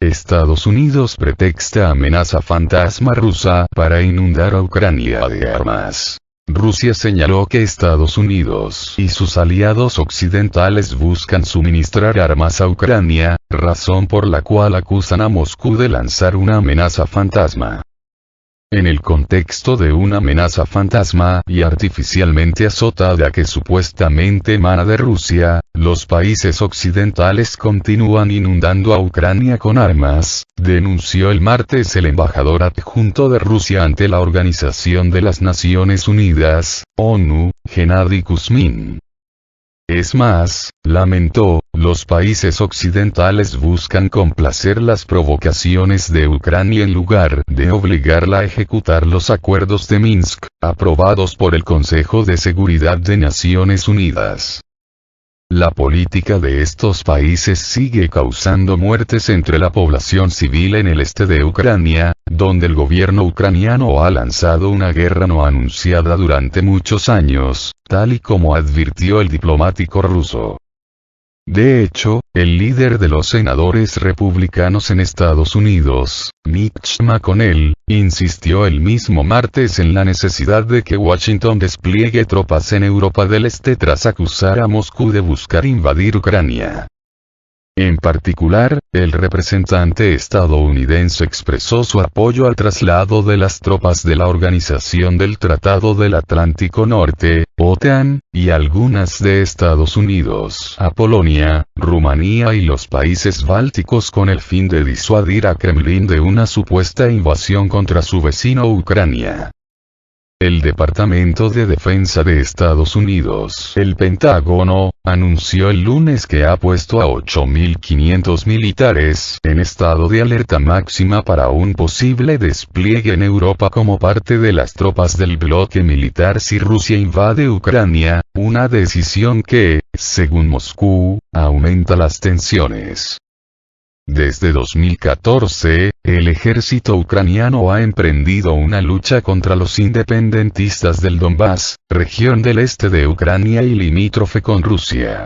Estados Unidos pretexta amenaza fantasma rusa para inundar a Ucrania de armas. Rusia señaló que Estados Unidos y sus aliados occidentales buscan suministrar armas a Ucrania, razón por la cual acusan a Moscú de lanzar una amenaza fantasma. En el contexto de una amenaza fantasma y artificialmente azotada que supuestamente emana de Rusia, los países occidentales continúan inundando a Ucrania con armas, denunció el martes el embajador adjunto de Rusia ante la Organización de las Naciones Unidas, ONU, Gennady Kuzmin. Es más, lamentó, los países occidentales buscan complacer las provocaciones de Ucrania en lugar de obligarla a ejecutar los acuerdos de Minsk, aprobados por el Consejo de Seguridad de Naciones Unidas. La política de estos países sigue causando muertes entre la población civil en el este de Ucrania, donde el gobierno ucraniano ha lanzado una guerra no anunciada durante muchos años, tal y como advirtió el diplomático ruso. De hecho, el líder de los senadores republicanos en Estados Unidos, Mitch McConnell, insistió el mismo martes en la necesidad de que Washington despliegue tropas en Europa del Este tras acusar a Moscú de buscar invadir Ucrania. En particular, el representante estadounidense expresó su apoyo al traslado de las tropas de la Organización del Tratado del Atlántico Norte, OTAN, y algunas de Estados Unidos a Polonia, Rumanía y los países bálticos con el fin de disuadir a Kremlin de una supuesta invasión contra su vecino Ucrania. El Departamento de Defensa de Estados Unidos, el Pentágono, anunció el lunes que ha puesto a 8.500 militares en estado de alerta máxima para un posible despliegue en Europa como parte de las tropas del bloque militar si Rusia invade Ucrania, una decisión que, según Moscú, aumenta las tensiones. Desde 2014, el ejército ucraniano ha emprendido una lucha contra los independentistas del Donbass, región del este de Ucrania y limítrofe con Rusia.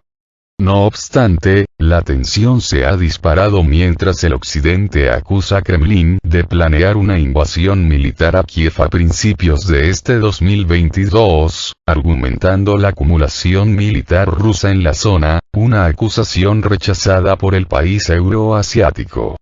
No obstante, la tensión se ha disparado mientras el occidente acusa a Kremlin de planear una invasión militar a Kiev a principios de este 2022, argumentando la acumulación militar rusa en la zona, una acusación rechazada por el país euroasiático.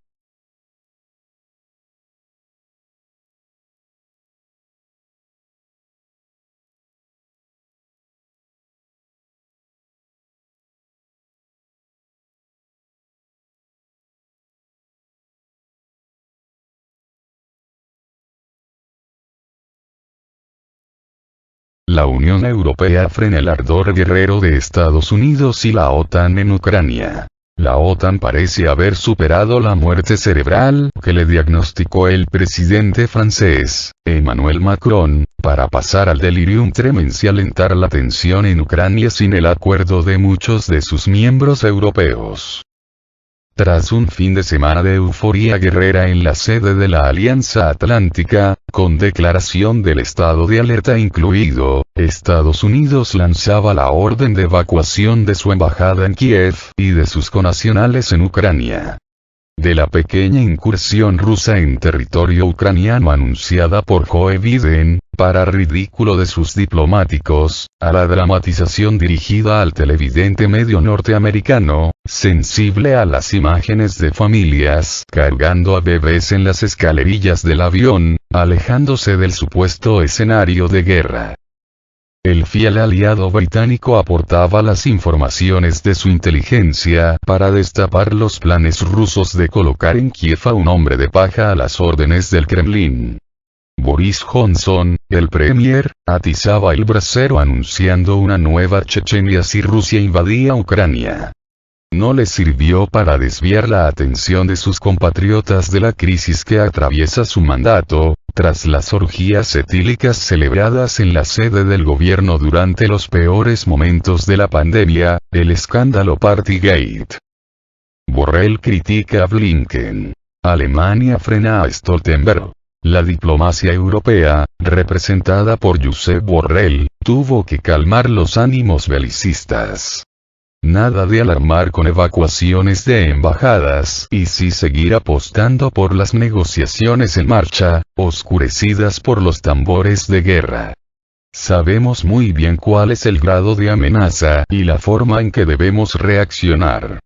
La Unión Europea frena el ardor guerrero de Estados Unidos y la OTAN en Ucrania. La OTAN parece haber superado la muerte cerebral que le diagnosticó el presidente francés, Emmanuel Macron, para pasar al delirium tremens y alentar la tensión en Ucrania sin el acuerdo de muchos de sus miembros europeos. Tras un fin de semana de euforia guerrera en la sede de la Alianza Atlántica, con declaración del estado de alerta incluido, Estados Unidos lanzaba la orden de evacuación de su embajada en Kiev y de sus connacionales en Ucrania. De la pequeña incursión rusa en territorio ucraniano anunciada por Joe Biden, para ridículo de sus diplomáticos, a la dramatización dirigida al televidente medio norteamericano, sensible a las imágenes de familias cargando a bebés en las escalerillas del avión, alejándose del supuesto escenario de guerra. El fiel aliado británico aportaba las informaciones de su inteligencia para destapar los planes rusos de colocar en Kiev a un hombre de paja a las órdenes del Kremlin. Boris Johnson, el premier, atizaba el brasero anunciando una nueva Chechenia si Rusia invadía Ucrania. No le sirvió para desviar la atención de sus compatriotas de la crisis que atraviesa su mandato, tras las orgías etílicas celebradas en la sede del gobierno durante los peores momentos de la pandemia, el escándalo Partygate. Borrell critica a Blinken. Alemania frena a Stoltenberg. La diplomacia europea, representada por Josep Borrell, tuvo que calmar los ánimos belicistas. Nada de alarmar con evacuaciones de embajadas y sí seguir apostando por las negociaciones en marcha, oscurecidas por los tambores de guerra. Sabemos muy bien cuál es el grado de amenaza y la forma en que debemos reaccionar.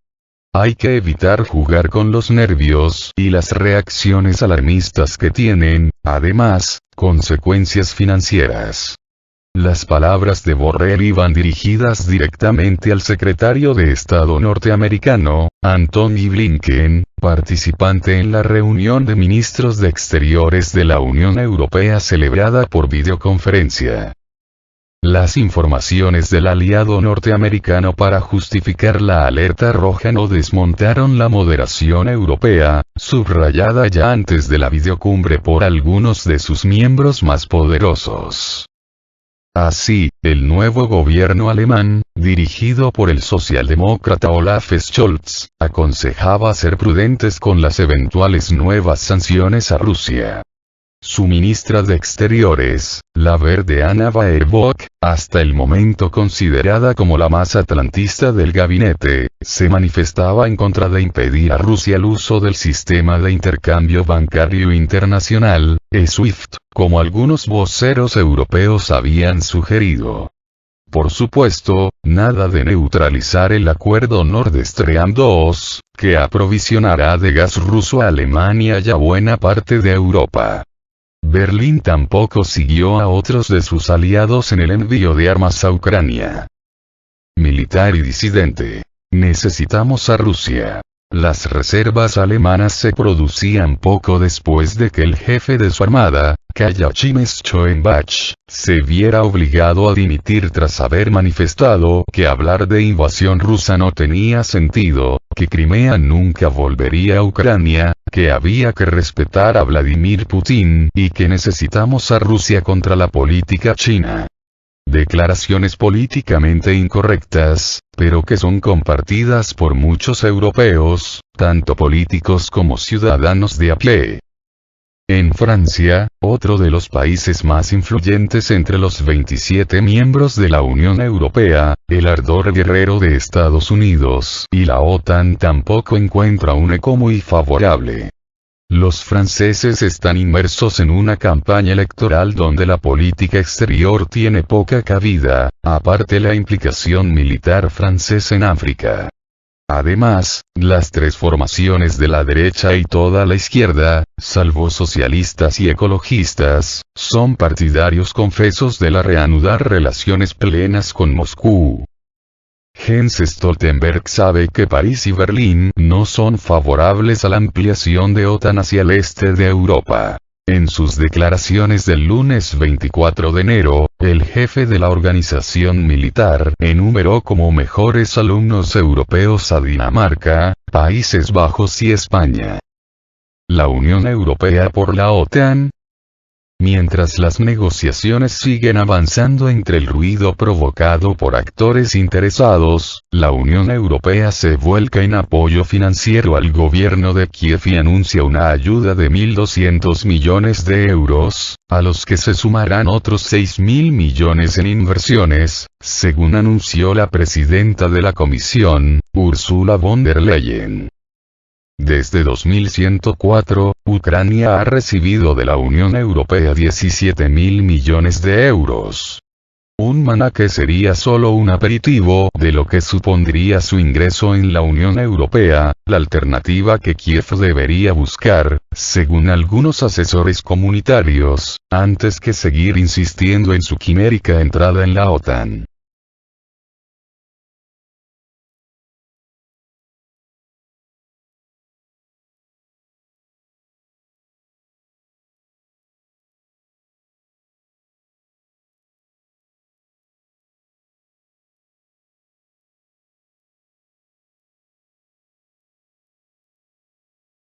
Hay que evitar jugar con los nervios y las reacciones alarmistas que tienen, además, consecuencias financieras. Las palabras de Borrell iban dirigidas directamente al secretario de Estado norteamericano, Antony Blinken, participante en la reunión de ministros de Exteriores de la Unión Europea celebrada por videoconferencia. Las informaciones del aliado norteamericano para justificar la alerta roja no desmontaron la moderación europea, subrayada ya antes de la videocumbre por algunos de sus miembros más poderosos. Así, el nuevo gobierno alemán, dirigido por el socialdemócrata Olaf Scholz, aconsejaba ser prudentes con las eventuales nuevas sanciones a Rusia. Su ministra de Exteriores, la verde Anna Baerbock, hasta el momento considerada como la más atlantista del gabinete, se manifestaba en contra de impedir a Rusia el uso del sistema de intercambio bancario internacional, SWIFT, como algunos voceros europeos habían sugerido. Por supuesto, nada de neutralizar el acuerdo Nord Stream 2, que aprovisionará de gas ruso a Alemania y a buena parte de Europa. Berlín tampoco siguió a otros de sus aliados en el envío de armas a Ucrania. Militar y disidente. Necesitamos a Rusia. Las reservas alemanas se producían poco después de que el jefe de su armada, Kazimierz Schoenbach, se viera obligado a dimitir tras haber manifestado que hablar de invasión rusa no tenía sentido, que Crimea nunca volvería a Ucrania, que había que respetar a Vladimir Putin y que necesitamos a Rusia contra la política china. Declaraciones políticamente incorrectas, pero que son compartidas por muchos europeos, tanto políticos como ciudadanos de a pie. En Francia, otro de los países más influyentes entre los 27 miembros de la Unión Europea, el ardor guerrero de Estados Unidos y la OTAN tampoco encuentra un eco muy favorable. Los franceses están inmersos en una campaña electoral donde la política exterior tiene poca cabida, aparte la implicación militar francesa en África. Además, las tres formaciones de la derecha y toda la izquierda, salvo socialistas y ecologistas, son partidarios confesos de la reanudar relaciones plenas con Moscú. Jens Stoltenberg sabe que París y Berlín no son favorables a la ampliación de OTAN hacia el este de Europa. En sus declaraciones del lunes 24 de enero, el jefe de la organización militar enumeró como mejores alumnos europeos a Dinamarca, Países Bajos y España. ¿La Unión Europea por la OTAN? Mientras las negociaciones siguen avanzando entre el ruido provocado por actores interesados, la Unión Europea se vuelca en apoyo financiero al gobierno de Kiev y anuncia una ayuda de 1.200 millones de euros, a los que se sumarán otros 6.000 millones en inversiones, según anunció la presidenta de la Comisión, Ursula von der Leyen. Desde 2104, Ucrania ha recibido de la Unión Europea 17.000 millones de euros. Un maná que sería solo un aperitivo de lo que supondría su ingreso en la Unión Europea, la alternativa que Kiev debería buscar, según algunos asesores comunitarios, antes que seguir insistiendo en su quimérica entrada en la OTAN.